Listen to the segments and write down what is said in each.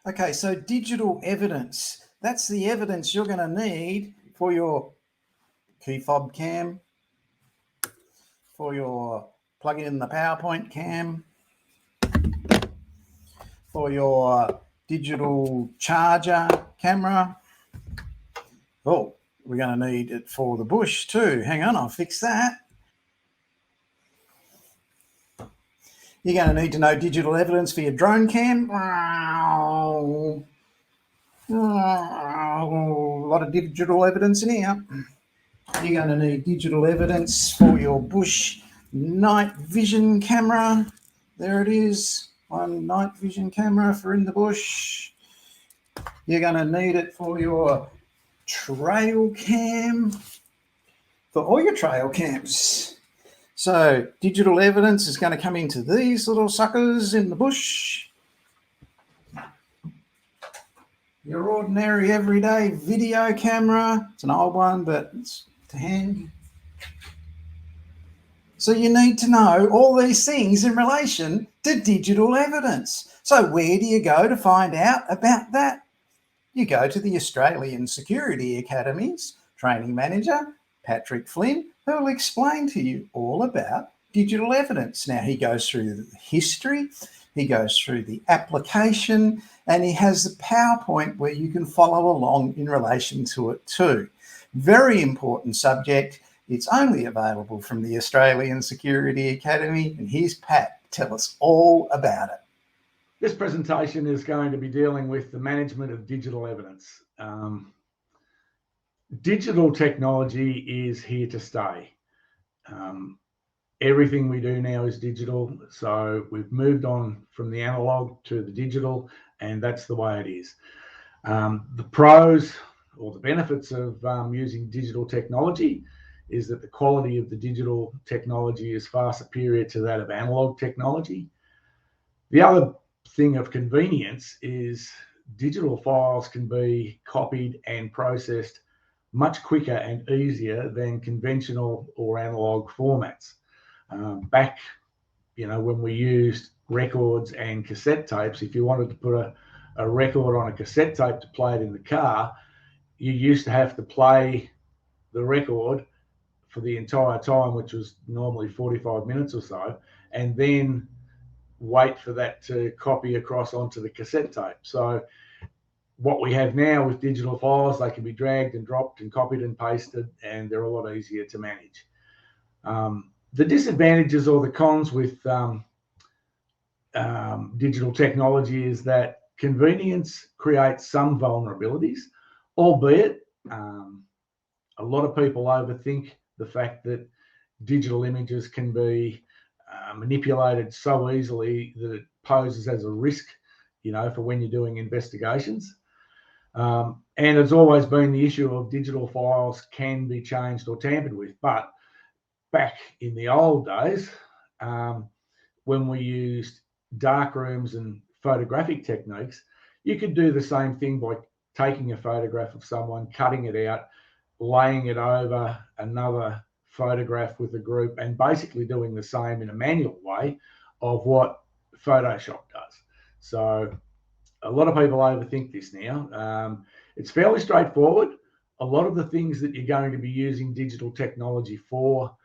Okay, so digital evidence. That's the evidence you're going to need for your key fob cam, for your plug in the PowerPoint cam, for your digital charger camera. Oh, we're going to need it for the bush too. Hang on, I'll fix that. You're going to need to know digital evidence for your drone cam. A lot of digital evidence in here. You're going to need digital evidence for your bush night vision camera. There it is, one night vision camera for in the bush. You're going to need it for your trail cam, for all your trail cams. So digital evidence is going to come into these little suckers in the bush. Your ordinary everyday video camera. It's an old one, but it's to hand. So you need to know all these things in relation to digital evidence. So where do you go to find out about that? You go to the Australian Security Academy's training manager, Patrick Flynn, who will explain to you all about digital evidence. Now, he goes through the history, he goes through the application, and he has the PowerPoint where you can follow along in relation to it too. Very important subject. It's only available from the Australian Security Academy, and here's Pat to tell us all about it. This presentation is going to be dealing with the management of digital evidence. Digital technology is here to stay. Everything we do now is digital, so we've moved on from the analog to the digital, and that's the way it is. The pros or the benefits of using digital technology is that the quality of the digital technology is far superior to that of analog technology. The other thing of convenience is digital files can be copied and processed much quicker and easier than conventional or analog formats. Back, when we used records and cassette tapes, if you wanted to put a record on a cassette tape to play it in the car, you used to have to play the record for the entire time, which was normally 45 minutes or so, and then wait for that to copy across onto the cassette tape. So what we have now with digital files, they can be dragged and dropped and copied and pasted, and they're a lot easier to manage. The disadvantages or the cons with digital technology is that convenience creates some vulnerabilities, albeit a lot of people overthink the fact that digital images can be manipulated so easily that it poses as a risk, for when you're doing investigations. And it's always been the issue of digital files can be changed or tampered with. But back in the old days, when we used dark rooms and photographic techniques, you could do the same thing by taking a photograph of someone, cutting it out, laying it over another photograph with a group, and basically doing the same in a manual way of what Photoshop does. So a lot of people overthink this now. It's fairly straightforward. A lot of the things that you're going to be using digital technology for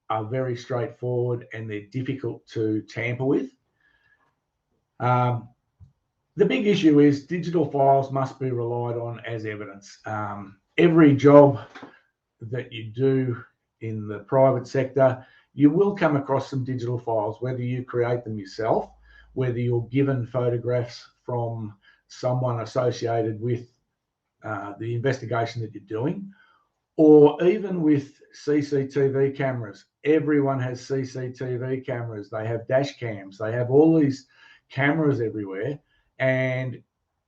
are very straightforward, and they're difficult to tamper with. The big issue is digital files must be relied on as evidence. Every job that you do in the private sector, you will come across some digital files, whether you create them yourself, whether you're given photographs from someone associated with the investigation that you're doing, or even with CCTV cameras. Everyone has CCTV cameras. They have dash cams. They have all these cameras everywhere, and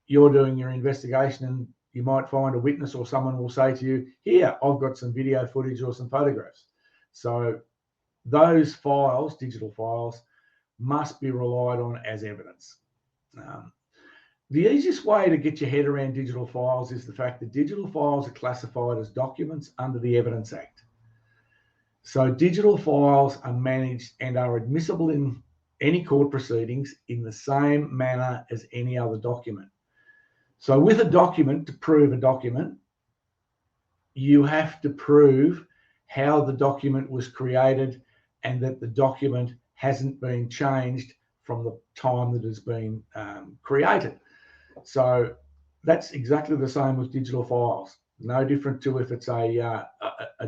you're doing your investigation, and you might find a witness or someone will say to you, here, I've got some video footage or some photographs. So those files, digital files, must be relied on as evidence. The easiest way to get your head around digital files is the fact that digital files are classified as documents under the Evidence Act. So digital files are managed and are admissible in any court proceedings in the same manner as any other document. So with a document, to prove a document, you have to prove how the document was created and that the document hasn't been changed from the time that it's been created. So that's exactly the same with digital files. No different to if it's a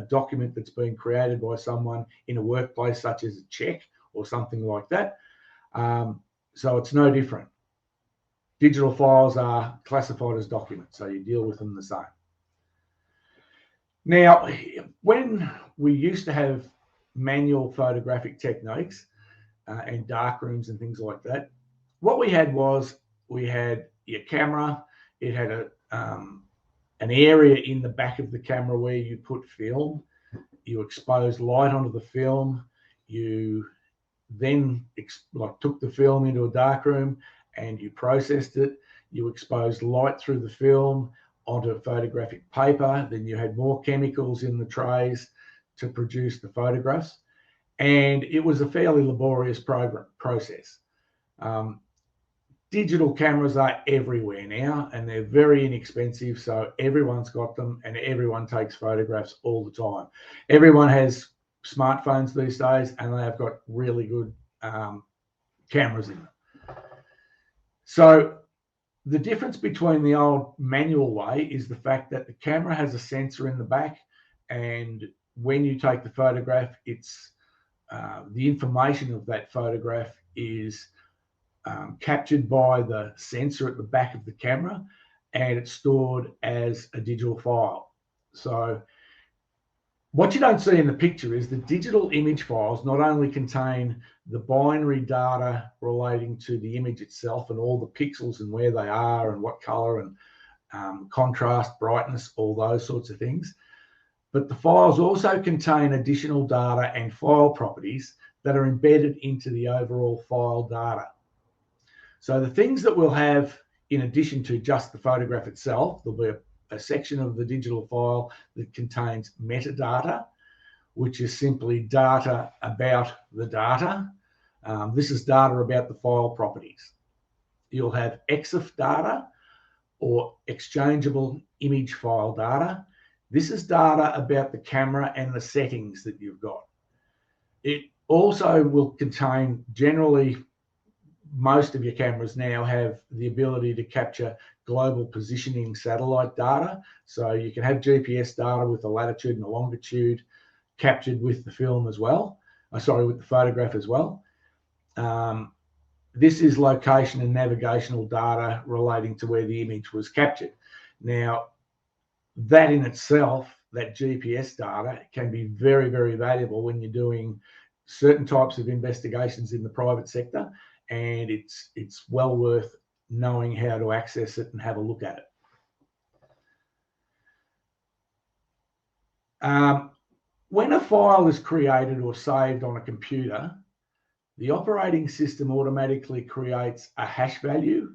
document that's been created by someone in a workplace, such as a check or something like that. So it's no different. Digital files are classified as documents, so you deal with them the same. Now, when we used to have manual photographic techniques and dark rooms and things like that, what we had was we had your camera. It had an area in the back of the camera where you put film. You exposed light onto the film. You then took the film into a dark room and you processed it. You exposed light through the film onto photographic paper. Then you had more chemicals in the trays to produce the photographs. And it was a fairly laborious process. Digital cameras are everywhere now and they're very inexpensive. So everyone's got them and everyone takes photographs all the time. Everyone has smartphones these days and they have got really good cameras in them. So the difference between the old manual way is the fact that the camera has a sensor in the back, and when you take the photograph, it's the information of that photograph is captured by the sensor at the back of the camera, and it's stored as a digital file. So what you don't see in the picture is the digital image files not only contain the binary data relating to the image itself and all the pixels and where they are and what color and contrast, brightness, all those sorts of things, but the files also contain additional data and file properties that are embedded into the overall file data. So the things that we'll have in addition to just the photograph itself, there'll be a section of the digital file that contains metadata, which is simply data about the data. This is data about the file properties. You'll have EXIF data or exchangeable image file data. This is data about the camera and the settings that you've got. It also will contain, generally, most of your cameras now have the ability to capture global positioning satellite data. So you can have GPS data with a latitude and a longitude captured with the film as well. With the photograph as well. This is location and navigational data relating to where the image was captured. Now, that in itself, that GPS data can be very, very valuable when you're doing certain types of investigations in the private sector, and it's well worth knowing how to access it and have a look at it. When a file is created or saved on a computer, the operating system automatically creates a hash value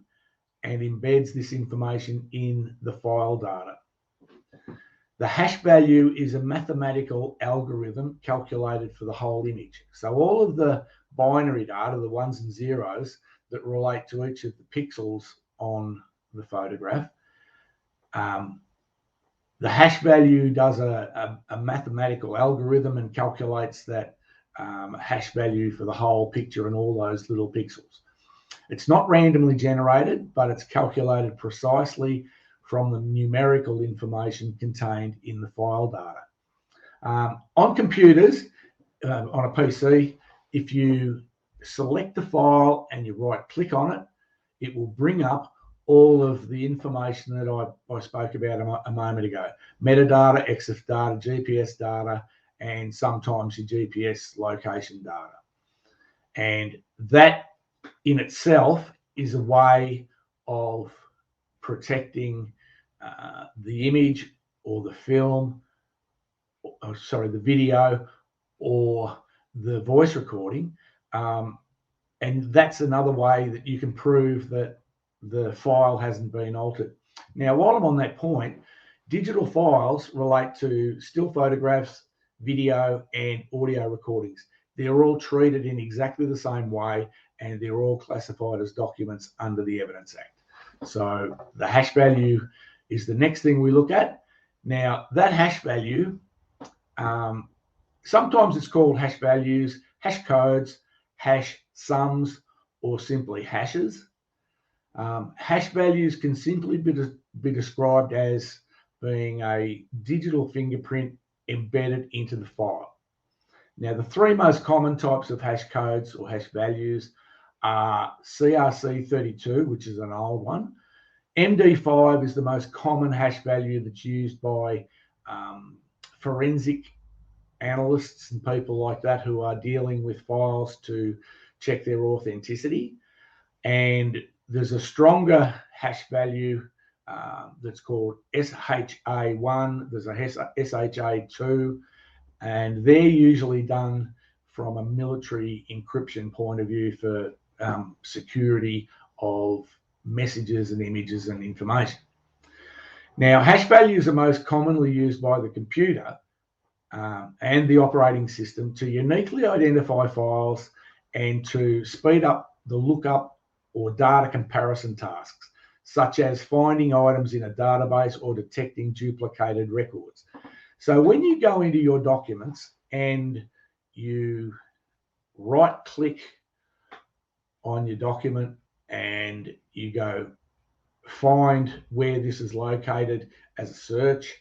and embeds this information in the file data. The hash value is a mathematical algorithm calculated for the whole image. So all of the binary data, the ones and zeros that relate to each of the pixels on the photograph, the hash value does a mathematical algorithm and calculates that hash value for the whole picture and all those little pixels. It's not randomly generated, but it's calculated precisely from the numerical information contained in the file data. On computers, on a PC, if you select the file and you right-click on it, it will bring up all of the information that I spoke about a moment ago. Metadata, EXIF data, GPS data, and sometimes your GPS location data. And that in itself is a way of protecting the image or the film, the video or the voice recording. And that's another way that you can prove that the file hasn't been altered. Now, while I'm on that point, digital files relate to still photographs, video and audio recordings. They're all treated in exactly the same way and they're all classified as documents under the Evidence Act. So the hash value is the next thing we look at. Now, that hash value, sometimes it's called hash values, hash codes, hash sums, or simply hashes. Hash values can simply be described as being a digital fingerprint embedded into the file. Now, the three most common types of hash codes or hash values are CRC32, which is an old one. MD5 is the most common hash value that's used by forensic analysts and people like that who are dealing with files to check their authenticity. And there's a stronger hash value that's called SHA1. There's a SHA2, and they're usually done from a military encryption point of view for security of messages and images and information. Now, hash values are most commonly used by the computer and the operating system to uniquely identify files and to speed up the lookup or data comparison tasks, such as finding items in a database or detecting duplicated records. So when you go into your documents and you right-click on your document and you go find where this is located as a search,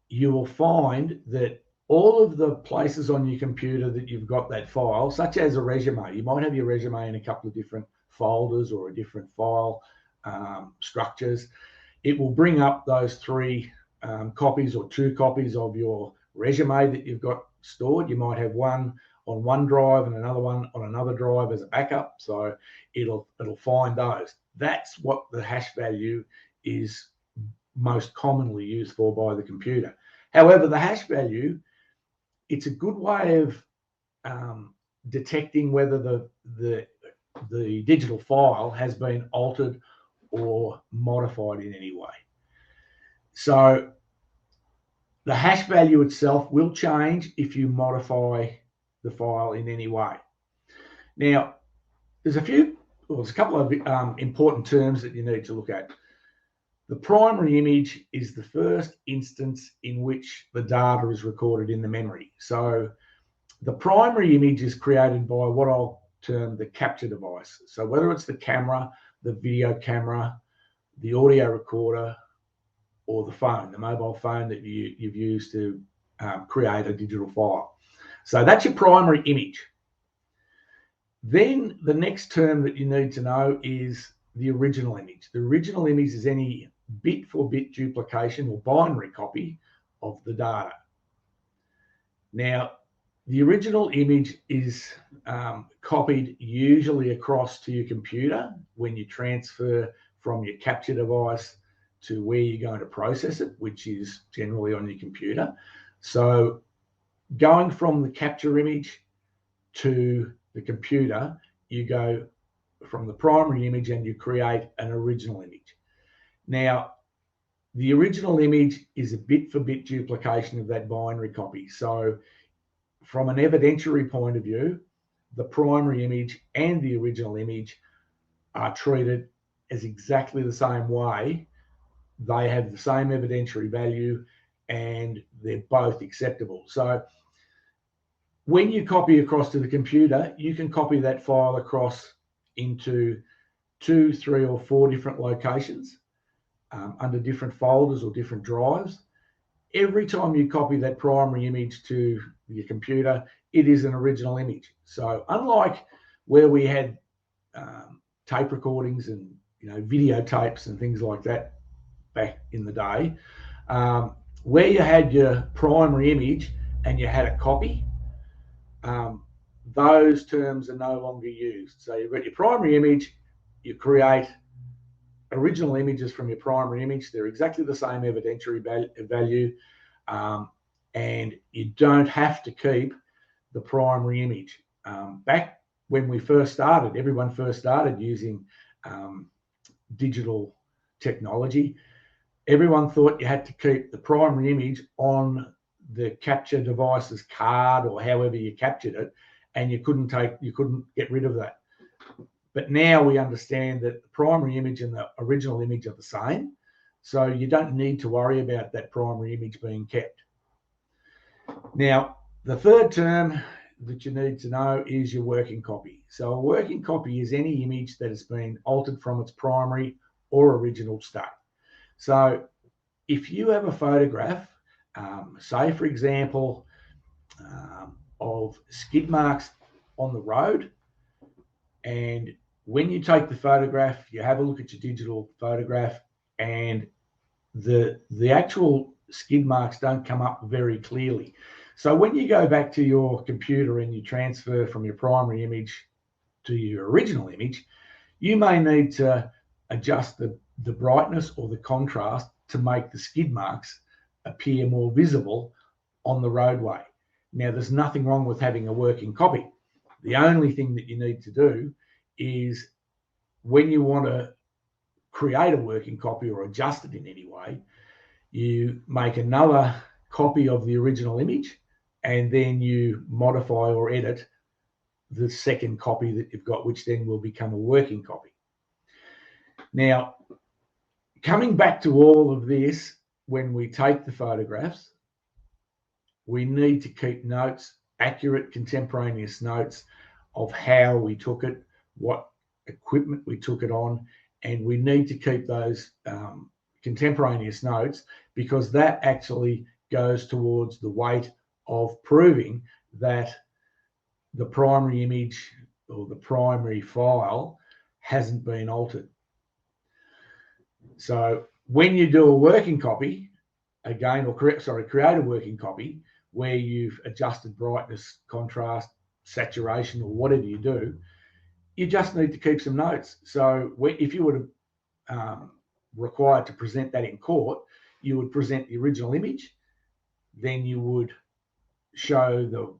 you will find that all of the places on your computer that you've got that file, such as a resume, you might have your resume in a couple of different folders or a different file structures. It will bring up those three copies or two copies of your resume that you've got stored. You might have one on one drive and another one on another drive as a backup. So it'll find those. That's what the hash value is most commonly used for by the computer. However, the hash value, it's a good way of detecting whether the digital file has been altered or modified in any way. So the hash value itself will change if you modify the file in any way. Now, there's a couple of important terms that you need to look at. The primary image is the first instance in which the data is recorded in the memory. So the primary image is created by what I'll term the capture device. So whether it's the camera, the video camera, the audio recorder, or the phone, the mobile phone that you've used to create a digital file. So that's your primary image. Then the next term that you need to know is the original image. The original image is any bit-for-bit duplication or binary copy of the data. Now, the original image is copied usually across to your computer when you transfer from your capture device to where you're going to process it, which is generally on your computer. So going from the capture image to the computer, you go from the primary image and you create an original image. Now, the original image is a bit-for-bit duplication of that binary copy. So from an evidentiary point of view, the primary image and the original image are treated as exactly the same way. They have the same evidentiary value and they're both acceptable. So when you copy across to the computer, you can copy that file across into 2, 3, or 4 different locations under different folders or different drives. Every time you copy that primary image to your computer, it is an original image. So unlike where we had tape recordings and videotapes and things like that back in the day, where you had your primary image and you had a copy, those terms are no longer used. So you've got your primary image, you create original images from your primary image. They're exactly the same evidentiary value, and you don't have to keep the primary image. Back when we first started, everyone first started using digital technology, everyone thought you had to keep the primary image on the capture device's card or however you captured it, and you couldn't get rid of that. But now we understand that the primary image and the original image are the same. So you don't need to worry about that primary image being kept. Now, the third term that you need to know is your working copy. So a working copy is any image that has been altered from its primary or original state. So if you have a photograph, say for example, of skid marks on the road, and when you take the photograph, you have a look at your digital photograph, and the actual skid marks don't come up very clearly. So when you go back to your computer and you transfer from your primary image to your original image, you may need to adjust the brightness or the contrast to make the skid marks appear more visible on the roadway. Now, there's nothing wrong with having a working copy. The only thing that you need to do is, when you want to create a working copy or adjust it in any way, you make another copy of the original image, and then you modify or edit the second copy that you've got, which then will become a working copy. Now, coming back to all of this, when we take the photographs, we need to keep notes, accurate contemporaneous notes of how we took it, what equipment we took it on, and we need to keep those contemporaneous notes, because that actually goes towards the weight of proving that the primary image or the primary file hasn't been altered. So when you do a working copy, again, or create a working copy where you've adjusted brightness, contrast, saturation, or whatever you do, you just need to keep some notes. So if you were required to present that in court, you would present the original image, then you would show the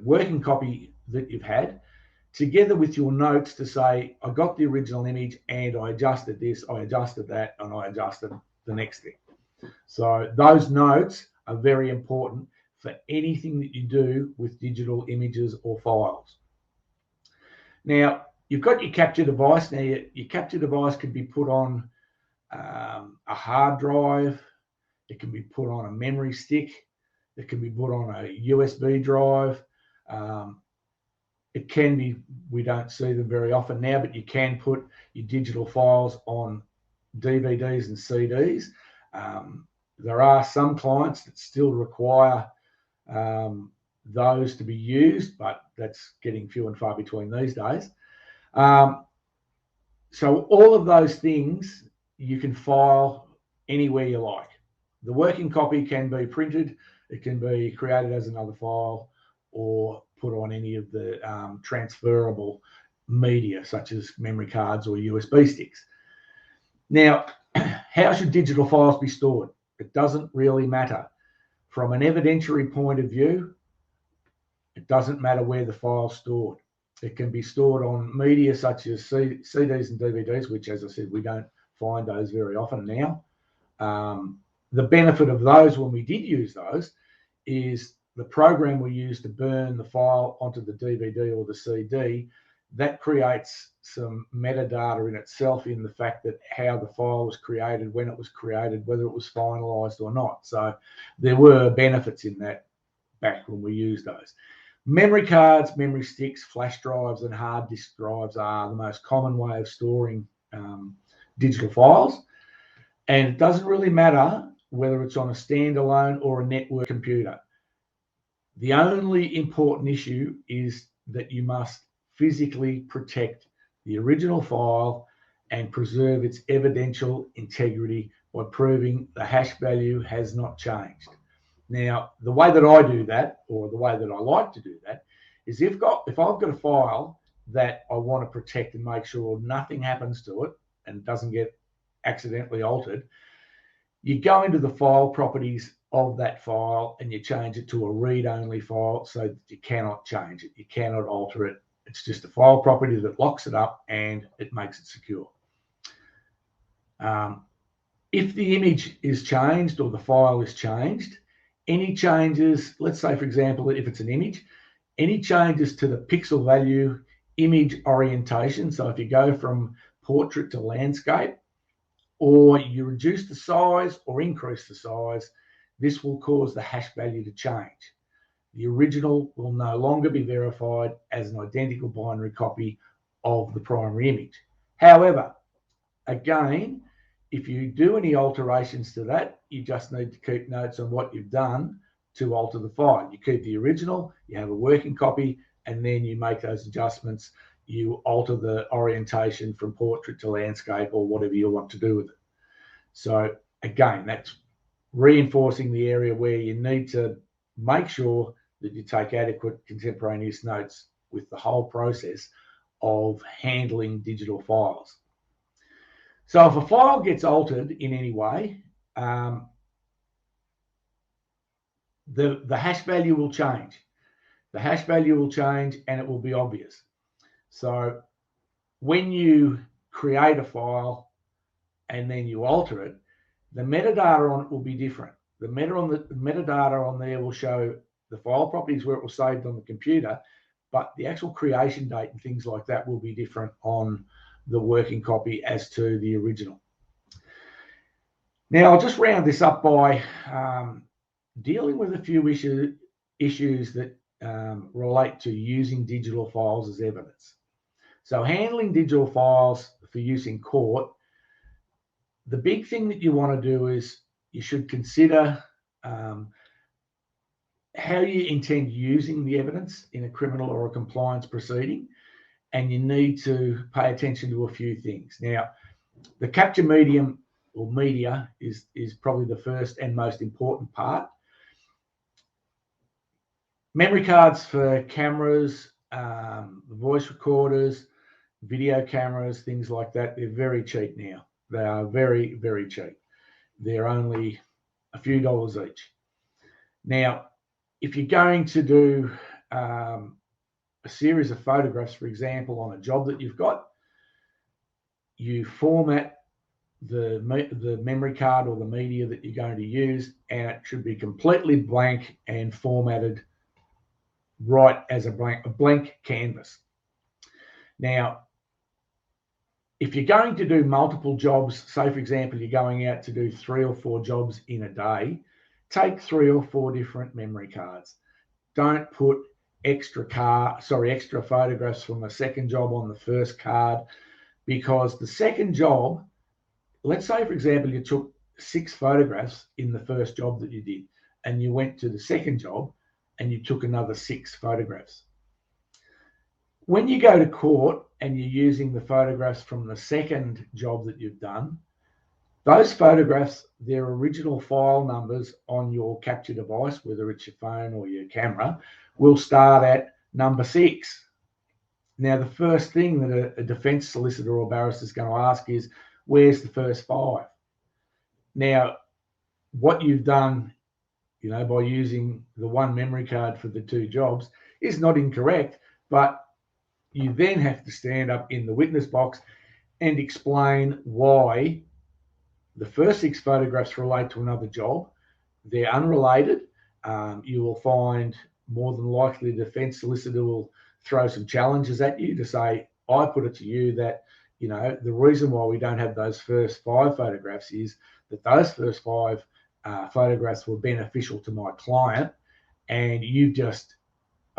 working copy that you've had, together with your notes to say, I got the original image and I adjusted this, I adjusted that, and I adjusted the next thing. So those notes are very important for anything that you do with digital images or files. Now, you've got your capture device. Now, your capture device can be put on a hard drive. It can be put on a memory stick. It can be put on a USB drive. It can be, we don't see them very often now, but you can put your digital files on DVDs and CDs. There are some clients that still require those to be used, but that's getting few and far between these days. So all of those things you can file anywhere you like. The working copy can be printed, it can be created as another file, or put on any of the transferable media, such as memory cards or USB sticks. Now, how should digital files be stored? It doesn't really matter. From an evidentiary point of view, it doesn't matter where the file's stored. It can be stored on media such as CDs and DVDs, which, as I said, we don't find those very often now. The benefit of those, when we did use those, is the program we use to burn the file onto the DVD or the CD, that creates some metadata in itself, in the fact that how the file was created, when it was created, whether it was finalized or not. So there were benefits in that back when we used those. Memory cards, memory sticks, flash drives, and hard disk drives are the most common way of storing digital files. And it doesn't really matter whether it's on a standalone or a network computer. The only important issue is that you must physically protect the original file and preserve its evidential integrity by proving the hash value has not changed. Now, the way that I do that, or the way that I like to do that, is if I've got a file that I want to protect and make sure nothing happens to it and doesn't get accidentally altered, you go into the file properties of that file and you change it to a read-only file so that you cannot change it, you cannot alter it. It's just a file property that locks it up and it makes it secure. If the image is changed or the file is changed, any changes, let's say for example, if it's an image, any changes to the pixel value image orientation. So if you go from portrait to landscape, or you reduce the size or increase the size, this will cause the hash value to change. The original will no longer be verified as an identical binary copy of the primary image. However, again, if you do any alterations to that, you just need to keep notes on what you've done to alter the file. You keep the original, you have a working copy, and then you make those adjustments. You alter the orientation from portrait to landscape or whatever you want to do with it. So again, that's reinforcing the area where you need to make sure that you take adequate contemporaneous notes with the whole process of handling digital files. So if a file gets altered in any way, the hash value will change. The hash value will change and it will be obvious. So when you create a file and then you alter it, the metadata on it will be different. The metadata on there will show the file properties where it was saved on the computer, but the actual creation date and things like that will be different on the working copy as to the original. Now, I'll just round this up by dealing with a few issues that relate to using digital files as evidence. So handling digital files for use in court, the big thing that you want to do is you should consider how you intend using the evidence in a criminal or a compliance proceeding, and you need to pay attention to a few things. Now, the capture medium or media is probably the first and most important part. Memory cards for cameras, voice recorders, video cameras, things like that, they're very cheap now. They are very, very cheap. They're only a few dollars each. Now, if you're going to do a series of photographs, for example, on a job that you've got, you format the memory card or the media that you're going to use, and it should be completely blank and formatted right as a blank canvas. Now, if you're going to do multiple jobs, say for example, you're going out to do 3 or 4 jobs in a day, take 3 or 4 different memory cards. Don't put extra photographs from a second job on the first card, because the second job, let's say for example, you took 6 photographs in the first job that you did, and you went to the second job and you took another 6 photographs. When you go to court and you're using the photographs from the second job that you've done, those photographs, their original file numbers on your capture device, whether it's your phone or your camera, will start at number 6. Now, the first thing that a defense solicitor or barrister is going to ask is, where's the first 5? Now, what you've done, by using the one memory card for the 2 jobs is not incorrect, but you then have to stand up in the witness box and explain why the first 6 photographs relate to another job. They're unrelated. You will find more than likely the defense solicitor will throw some challenges at you to say, I put it to you that, the reason why we don't have those first 5 photographs is that those first 5 photographs were beneficial to my client, and you've just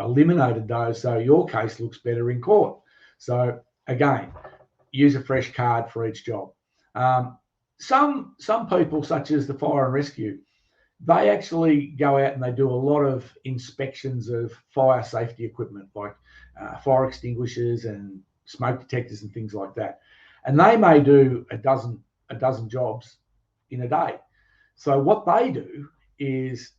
eliminated those, so your case looks better in court. So again, use a fresh card for each job. Some people, such as the fire and rescue, they actually go out and they do a lot of inspections of fire safety equipment, like fire extinguishers and smoke detectors and things like that. And they may do a dozen jobs in a day. So what they do is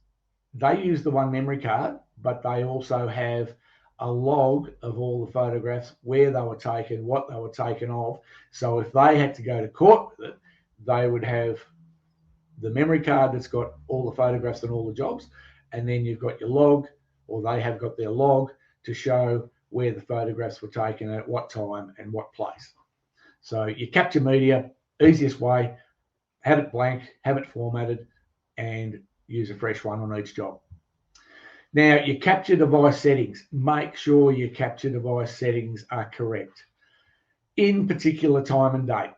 they use the one memory card, but they also have a log of all the photographs, where they were taken, what they were taken of. So if they had to go to court with it, they would have the memory card that's got all the photographs and all the jobs, and then you've got your log, or they have got their log to show where the photographs were taken at what time and what place. So your capture media, easiest way, have it blank, have it formatted, and use a fresh one on each job. Now, your capture device settings, make sure your capture device settings are correct. In particular, time and date.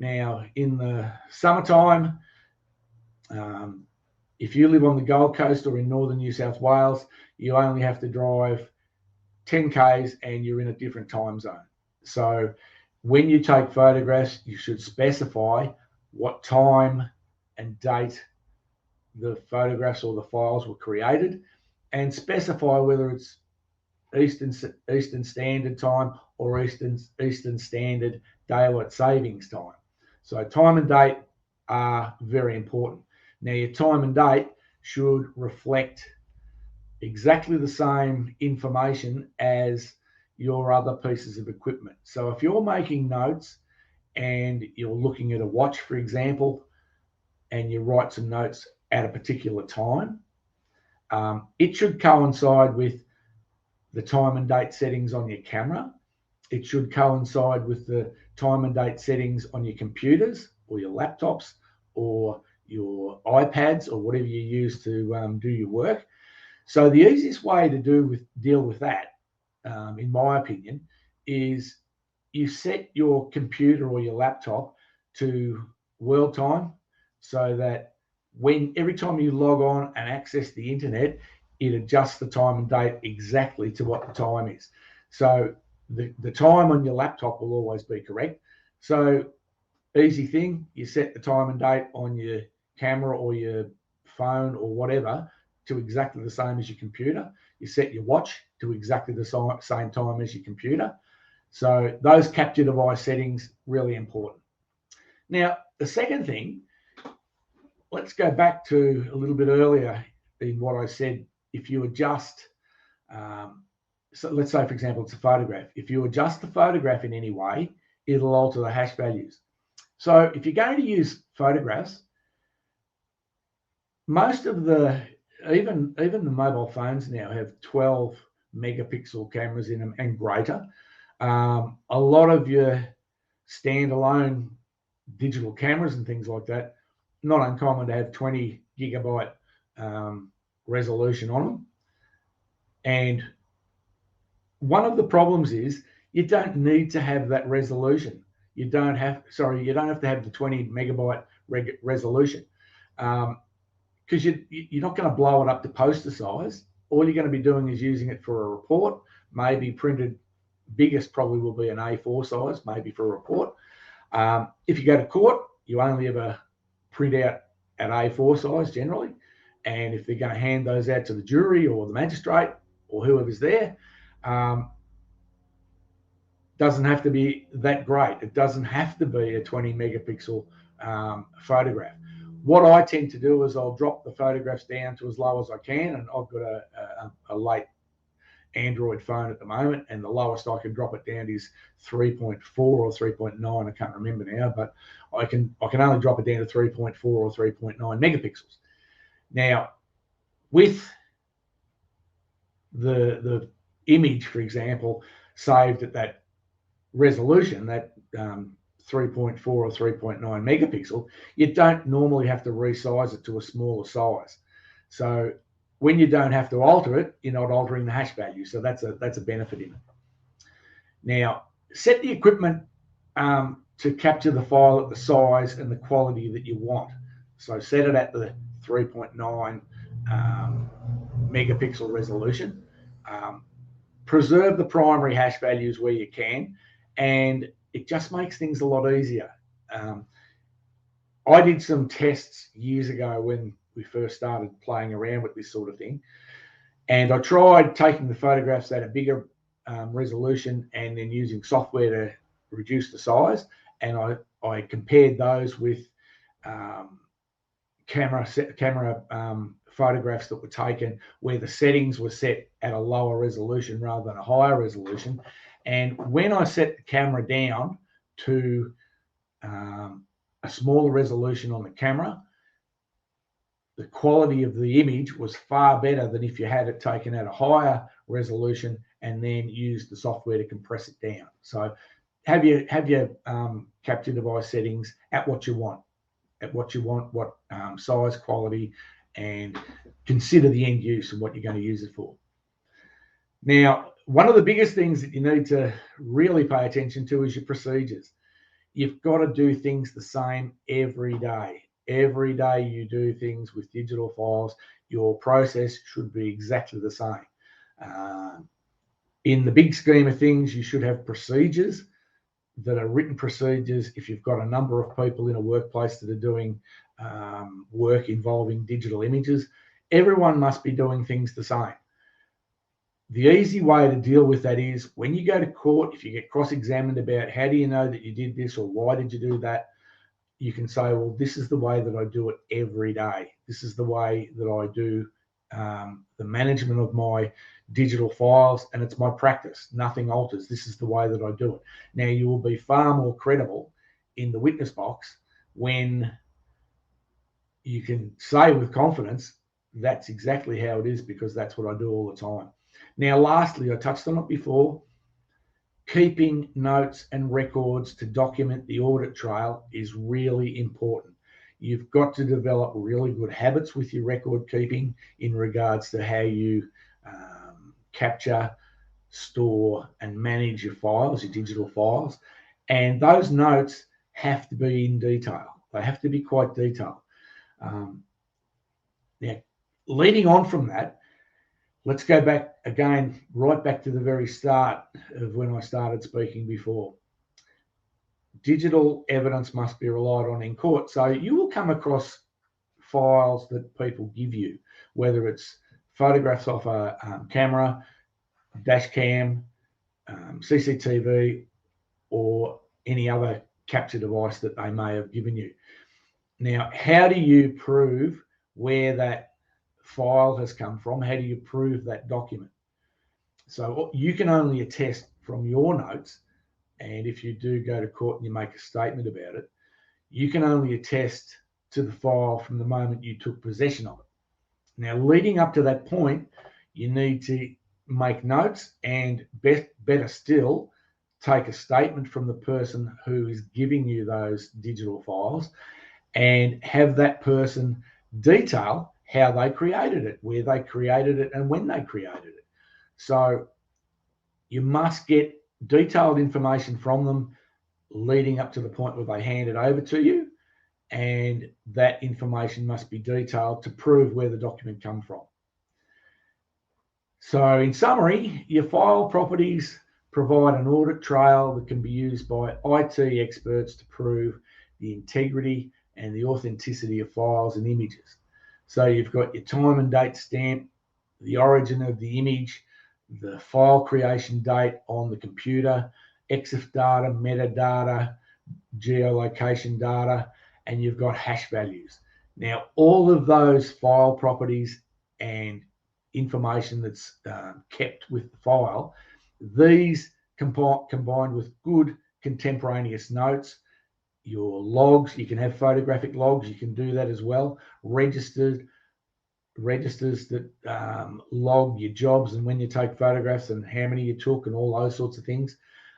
Now, in the summertime, if you live on the Gold Coast or in northern New South Wales, you only have to drive 10 Ks and you're in a different time zone. So when you take photographs, you should specify what time and date the photographs or the files were created, and specify whether it's Eastern Standard Time or Eastern Standard Daylight Savings Time. So time and date are very important. Now, your time and date should reflect exactly the same information as your other pieces of equipment. So if you're making notes and you're looking at a watch, for example, and you write some notes at a particular time, it should coincide with the time and date settings on your camera. It should coincide with the time and date settings on your computers or your laptops or your iPads or whatever you use to do your work. So the easiest way to deal with that, in my opinion, is you set your computer or your laptop to world time, so that every time you log on and access the internet, it adjusts the time and date exactly to what the time is. So the time on your laptop will always be correct. So easy thing, you set the time and date on your camera or your phone or whatever to exactly the same as your computer. You set your watch to exactly the same time as your computer. So those capture device settings, really important. Now, the second thing, let's go back to a little bit earlier in what I said. If you adjust, so let's say, for example, it's a photograph. If you adjust the photograph in any way, it'll alter the hash values. So if you're going to use photographs, most of even the mobile phones now have 12 megapixel cameras in them and greater. A lot of your standalone digital cameras and things like that, not uncommon to have 20 gigabyte resolution on them. And one of the problems is you don't need to have that resolution. You don't have to have the 20 megabyte resolution, because you're not going to blow it up to poster size. All you're going to be doing is using it for a report, maybe printed. Biggest probably will be an A4 size, maybe for a report. If you go to court, you only ever print out at A4 size generally. And if they're going to hand those out to the jury or the magistrate or whoever's there, doesn't have to be that great. It doesn't have to be a 20 megapixel photograph. What I tend to do is I'll drop the photographs down to as low as I can, and I've got a late Android phone at the moment, and the lowest I can drop it down is 3.4 or 3.9. I can't remember now, but I can only drop it down to 3.4 or 3.9 megapixels. Now, with the image, for example, saved at that resolution, that 3.4 or 3.9 megapixel, you don't normally have to resize it to a smaller size. So when you don't have to alter it, you're not altering the hash value. So that's a benefit in it. Now, set the equipment to capture the file at the size and the quality that you want. So set it at the 3.9 megapixel resolution. Preserve the primary hash values where you can, and it just makes things a lot easier. I did some tests years ago when we first started playing around with this sort of thing, and I tried taking the photographs at a bigger resolution and then using software to reduce the size, and I compared those with camera photographs that were taken where the settings were set at a lower resolution rather than a higher resolution. And when I set the camera down to a smaller resolution on the camera, the quality of the image was far better than if you had it taken at a higher resolution and then use the software to compress it down. So have your capture device settings at what you want, what size, quality, and consider the end use and what you're going to use it for. Now, one of the biggest things that you need to really pay attention to is your procedures. You've got to do things the same every day. Every day you do things with digital files, your process should be exactly the same. In the big scheme of things, you should have procedures that are written procedures. If you've got a number of people in a workplace that are doing work involving digital images, everyone must be doing things the same. The easy way to deal with that is when you go to court, if you get cross-examined about how do you know that you did this or why did you do that, you can say, well, this is the way that I do it every day. This is the way that I do the management of my digital files, and it's my practice. Nothing alters. This is the way that I do it. Now, you will be far more credible in the witness box when you can say with confidence, that's exactly how it is because that's what I do all the time. Now, lastly, I touched on it before, keeping notes and records to document the audit trail is really important. You've got to develop really good habits with your record keeping in regards to how you capture, store, and manage your files, your digital files. And those notes have to be in detail. They have to be quite detailed. Now, leading on from that, let's go back again, right back to the very start of when I started speaking before. Digital evidence must be relied on in court. So you will come across files that people give you, whether it's photographs off a camera, dash cam, CCTV, or any other capture device that they may have given you. Now, how do you prove where that file has come from? How do you prove that document? So you can only attest from your notes, and if you do go to court and you make a statement about it, you can only attest to the file from the moment you took possession of it. Now, leading up to that point, you need to make notes and better still, take a statement from the person who is giving you those digital files and have that person detail how they created it, where they created it, and when they created it. So you must get detailed information from them leading up to the point where they hand it over to you, and that information must be detailed to prove where the document come from. So in summary, your file properties provide an audit trail that can be used by IT experts to prove the integrity and the authenticity of files and images. So you've got your time and date stamp, the origin of the image, the file creation date on the computer, EXIF data, metadata, geolocation data, and you've got hash values. Now, all of those file properties and information that's kept with the file, these combined with good contemporaneous notes, your logs, you can have photographic logs, you can do that as well, registers that log your jobs and when you take photographs and how many you took and all those sorts of things,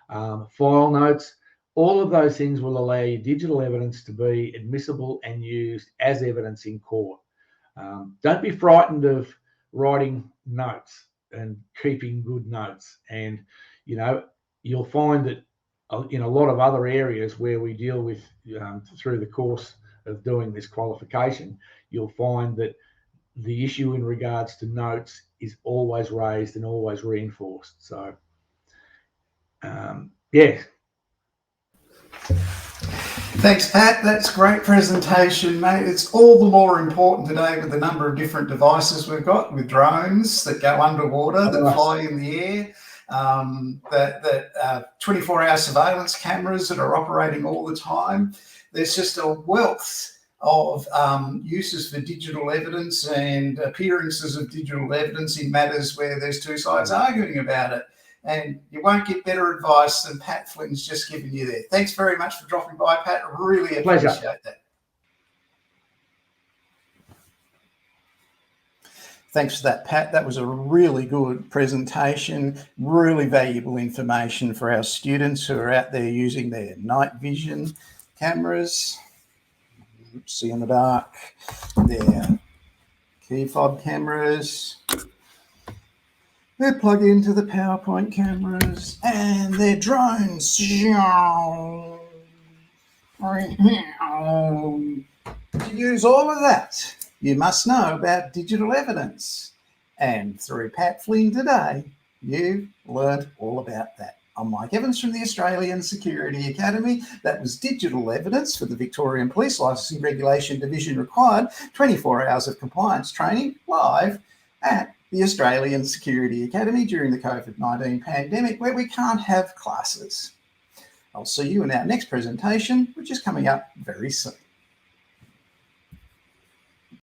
file notes, all of those things will allow your digital evidence to be admissible and used as evidence in court. Don't be frightened of writing notes and keeping good notes. And, you know, you'll find that in a lot of other areas where we deal with through the course of doing this qualification, you'll find that the issue in regards to notes is always raised and always reinforced. So, yeah. Thanks, Pat. That's great presentation, mate. It's all the more important today with the number of different devices we've got, with drones that go underwater, that fly in the air, that 24-hour surveillance cameras that are operating all the time. There's just a wealth of uses for digital evidence and appearances of digital evidence in matters where there's two sides arguing about it. And you won't get better advice than Pat Flynn's just given you there. Thanks very much for dropping by, Pat. Really appreciate that. Thanks for that, Pat. That was a really good presentation, really valuable information for our students who are out there using their night vision cameras. See in the dark, their key fob cameras. They're plugged into the PowerPoint cameras and their drones. To use all of that, you must know about digital evidence. And through Pat Flynn today, you've learned all about that. I'm Mike Evans from the Australian Security Academy. That was digital evidence for the Victorian Police Licensing Regulation Division required 24 hours of compliance training live at the Australian Security Academy during the COVID-19 pandemic, where we can't have classes. I'll see you in our next presentation, which is coming up very soon.